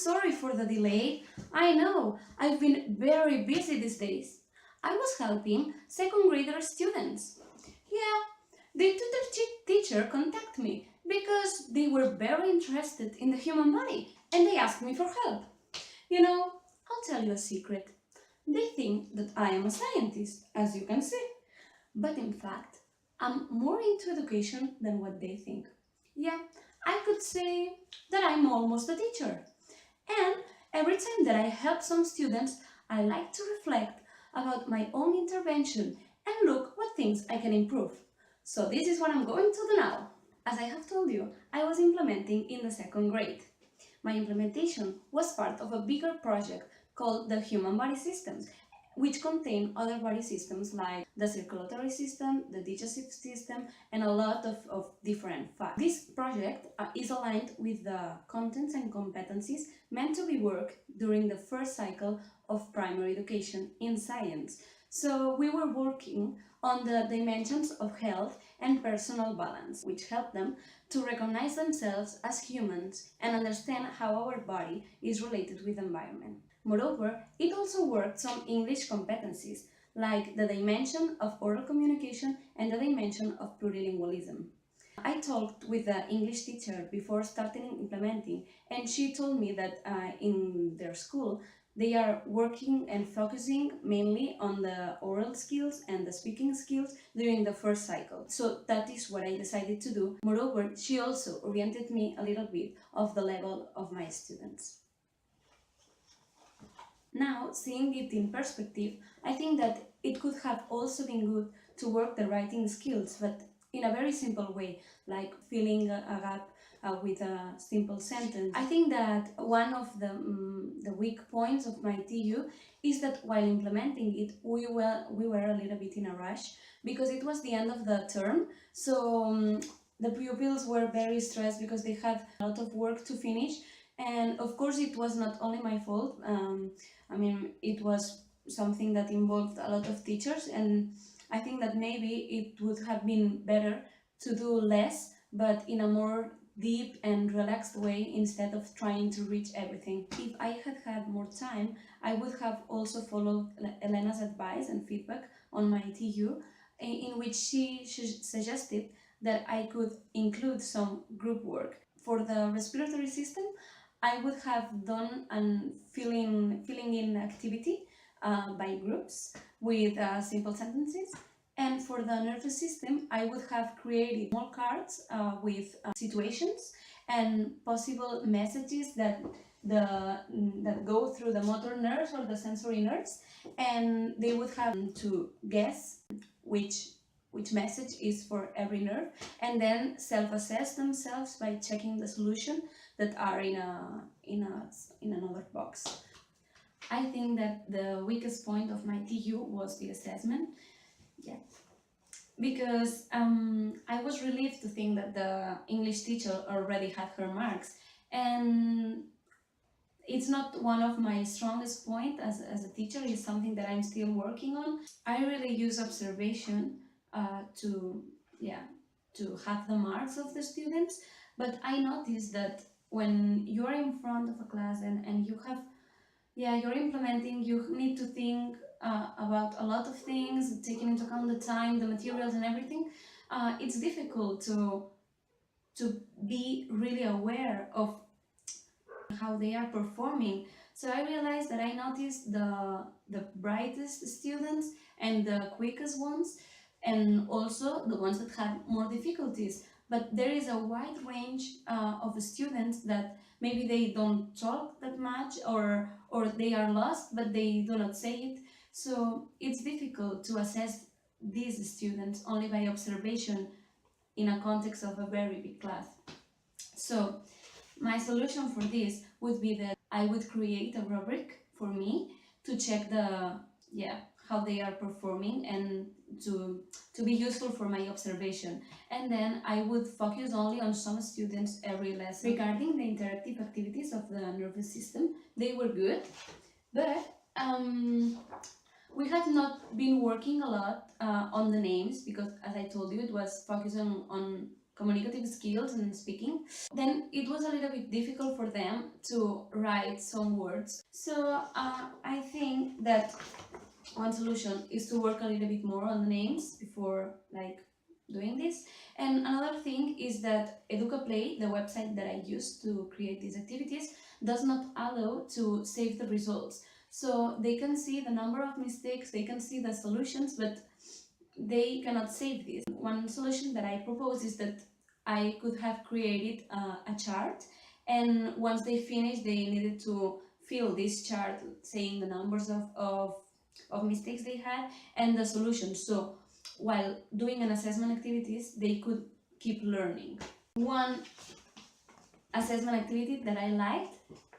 sorry for the delay. I know, I've been very busy these days. I was helping second grader students. Yeah, the teacher contacted me because they were very interested in the human body and they asked me for help. You know, I'll tell you a secret. They think that I am a scientist, as you can see. But in fact, I'm more into education than what they think. Yeah, I could say that I'm almost a teacher. And every time that I help some students, I like to reflect about my own intervention and look what things I can improve. So this is what I'm going to do now. As I have told you, I was implementing in the second grade. My implementation was part of a bigger project called the Human Body Systems, which contain other body systems like the circulatory system, the digestive system, and a lot of different facts. This project is aligned with the contents and competencies meant to be worked during the first cycle of primary education in science. So we were working on the dimensions of health and personal balance, which help them to recognize themselves as humans and understand how our body is related with the environment. Moreover, it also worked on English competencies, like the dimension of oral communication and the dimension of plurilingualism. I talked with the English teacher before starting implementing, and she told me that in their school they are working and focusing mainly on the oral skills and the speaking skills during the first cycle. So that is what I decided to do. Moreover, she also oriented me a little bit of the level of my students. Now, seeing it in perspective, I think that it could have also been good to work the writing skills, but in a very simple way, like filling a gap with a simple sentence. I think that one of the weak points of my TU is that while implementing it, we were a little bit in a rush because it was the end of the term, so the pupils were very stressed because they had a lot of work to finish. And of course, it was not only my fault. I mean, it was something that involved a lot of teachers, and I think that maybe it would have been better to do less, but in a more deep and relaxed way instead of trying to reach everything. If I had had more time, I would have also followed Elena's advice and feedback on my TU, in which she suggested that I could include some group work. For the respiratory system, I would have done a filling in activity by groups with simple sentences. And for the nervous system, I would have created small cards with situations and possible messages that go through the motor nerves or the sensory nerves, and they would have to guess which message is for every nerve, and then self-assess themselves by checking the solution that are in another box. I think that the weakest point of my TU was the assessment. Yeah, because I was relieved to think that the English teacher already had her marks, and it's not one of my strongest points as a teacher. It's something that I'm still working on. I really use observation to have the marks of the students, but I noticed that when you're in front of a class and you're implementing, you need to think about a lot of things, taking into account the time, the materials and everything. It's difficult to be really aware of how they are performing. So I realized that I noticed the brightest students and the quickest ones, and also the ones that had more difficulties. But there is a wide range of students that maybe they don't talk that much, or they are lost but they do not say it. So it's difficult to assess these students only by observation in a context of a very big class. So my solution for this would be that I would create a rubric for me to check how they are performing and to be useful for my observation. And then I would focus only on some students every lesson. Regarding the interactive activities of the nervous system, they were good, but we have not been working a lot on the names because, as I told you, it was focusing on communicative skills and speaking, then it was a little bit difficult for them to write some words. So I think that one solution is to work a little bit more on the names before doing this. And another thing is that EducaPlay, the website that I use to create these activities, does not allow to save the results. So they can see the number of mistakes, they can see the solutions, but they cannot save this. One solution that I propose is that I could have created a chart, and once they finished, they needed to fill this chart saying the numbers of mistakes they had and the solutions. So while doing an assessment activities, they could keep learning. One assessment activity that I liked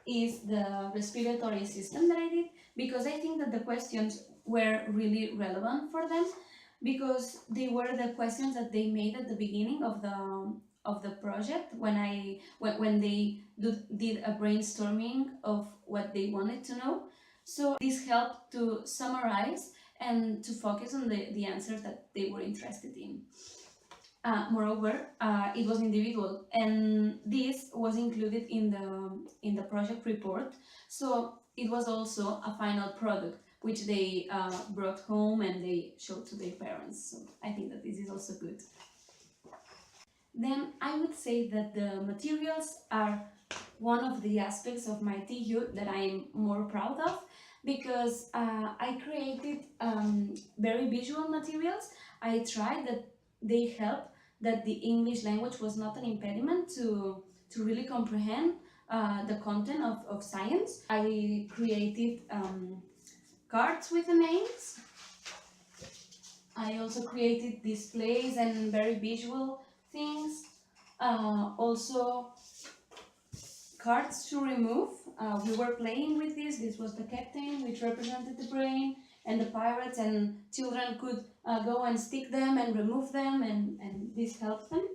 is the respiratory system that I did, because I think that the questions were really relevant for them, because they were the questions that they made at the beginning of the project when they did a brainstorming of what they wanted to know. So this helped to summarize and to focus on the answers that they were interested in. Moreover, it was individual, and this was included in the project report. So it was also a final product which they brought home and they showed to their parents. So I think that this is also good. Then I would say that the materials are one of the aspects of my TU that I'm more proud of, because I created very visual materials. I tried that they help that the English language was not an impediment to really comprehend the content of science. I created cards with the names. I also created displays and very visual things. Also cards to remove. We were playing with this. This was the captain, which represented the brain, and the pirates, and children could go and stick them and remove them, and this helped them.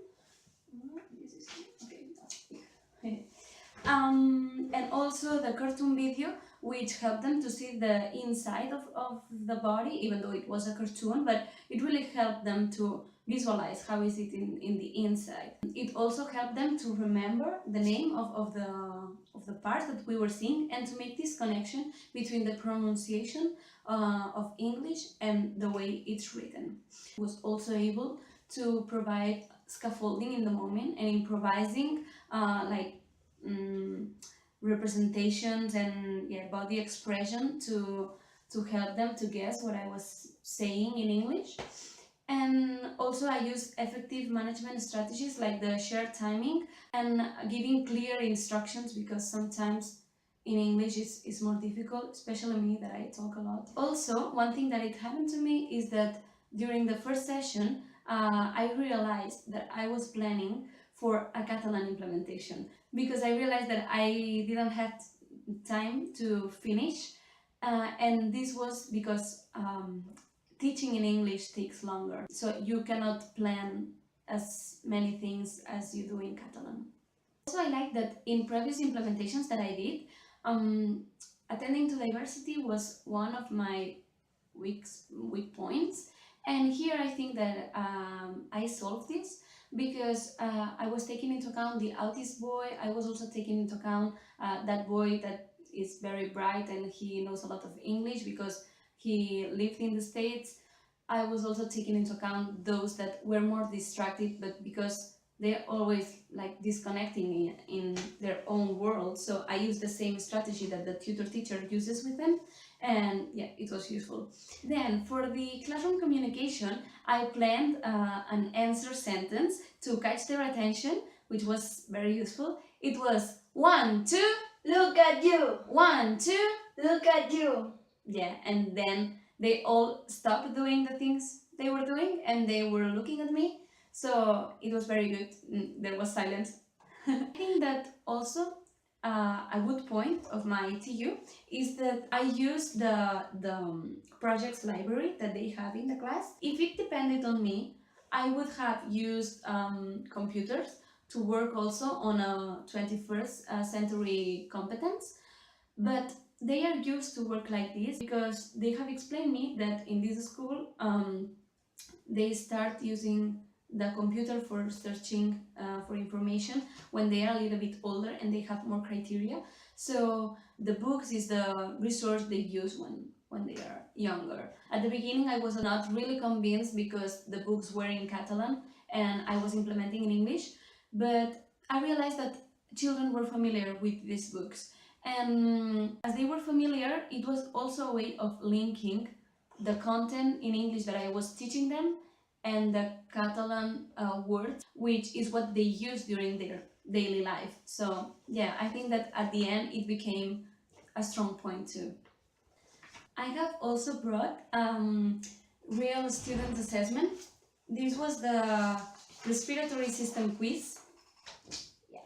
Okay. And also the cartoon video, which helped them to see the inside of the body, even though it was a cartoon, but it really helped them to visualize how is it in the inside. It also helped them to remember the name of the part that we were seeing, and to make this connection between the pronunciation of English and the way it's written. I was also able to provide scaffolding in the moment and improvising representations and body expression to help them to guess what I was saying in English. And also I used effective management strategies like the shared timing and giving clear instructions, because sometimes in English it's more difficult, especially me that I talk a lot. Also, one thing that it happened to me is that during the first session I realized that I was planning for a Catalan implementation, because I realized that I didn't have time to finish, and this was because teaching in English takes longer, so you cannot plan as many things as you do in Catalan. Also, I like that in previous implementations that I did, attending to diversity was one of my weak points, and here I think that I solved this, because I was taking into account the autist boy. I was also taking into account that boy that is very bright and he knows a lot of English because he lived in the States. I was also taking into account those that were more distracted, but because they're always disconnecting in their own world, so I used the same strategy that the tutor teacher uses with them, and it was useful. Then for the classroom communication, I planned an answer sentence to catch their attention, which was very useful. It was 1, 2, look at you. 1, 2, look at you. And then they all stopped doing the things they were doing and they were looking at me. So it was very good. There was silence. I think that also a good point of my TU is that I use the projects library that they have in the class. If it depended on me, I would have used computers to work also on a 21st century competence, but they are used to work like this because they have explained me that in this school they start using the computer for searching for information when they are a little bit older and they have more criteria. So the books is the resource they use when they are younger. At the beginning I was not really convinced because the books were in Catalan and I was implementing in English, but I realized that children were familiar with these books, and as they were familiar, it was also a way of linking the content in English that I was teaching them and the Catalan words, which is what they use during their daily life. So yeah, I think that at the end it became a strong point too. I have also brought real student assessment. This was the respiratory system quiz. Yeah.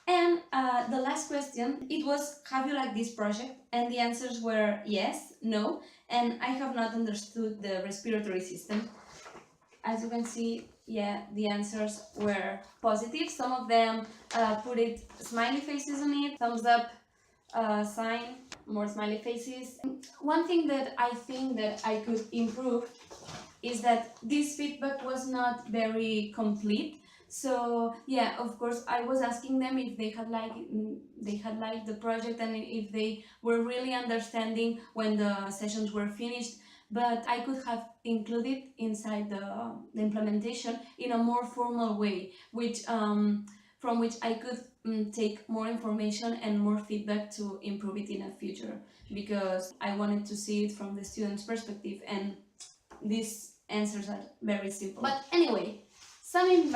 And the last question, it was, have you liked this project? And the answers were yes, no, and I have not understood the respiratory system. As you can see, yeah, the answers were positive. Some of them put it smiley faces on it, thumbs up sign, more smiley faces. One thing that I think that I could improve is that this feedback was not very complete. So yeah, of course I was asking them if they had liked the project and if they were really understanding when the sessions were finished, but I could have included inside the implementation in a more formal way, which from which I could take more information and more feedback to improve it in the future, because I wanted to see it from the student's perspective, and these answers are very simple. But anyway, summing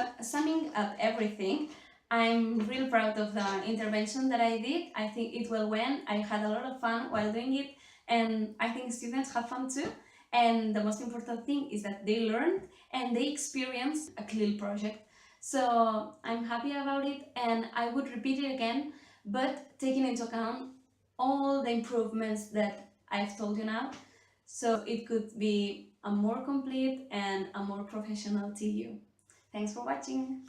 up everything, I'm real proud of the intervention that I did. I think it well went. I had a lot of fun while doing it, and I think students have fun too. And the most important thing is that they learned and they experienced a CLIL project. So I'm happy about it, and I would repeat it again, but taking into account all the improvements that I've told you now, so it could be a more complete and a more professional TU. Thanks for watching!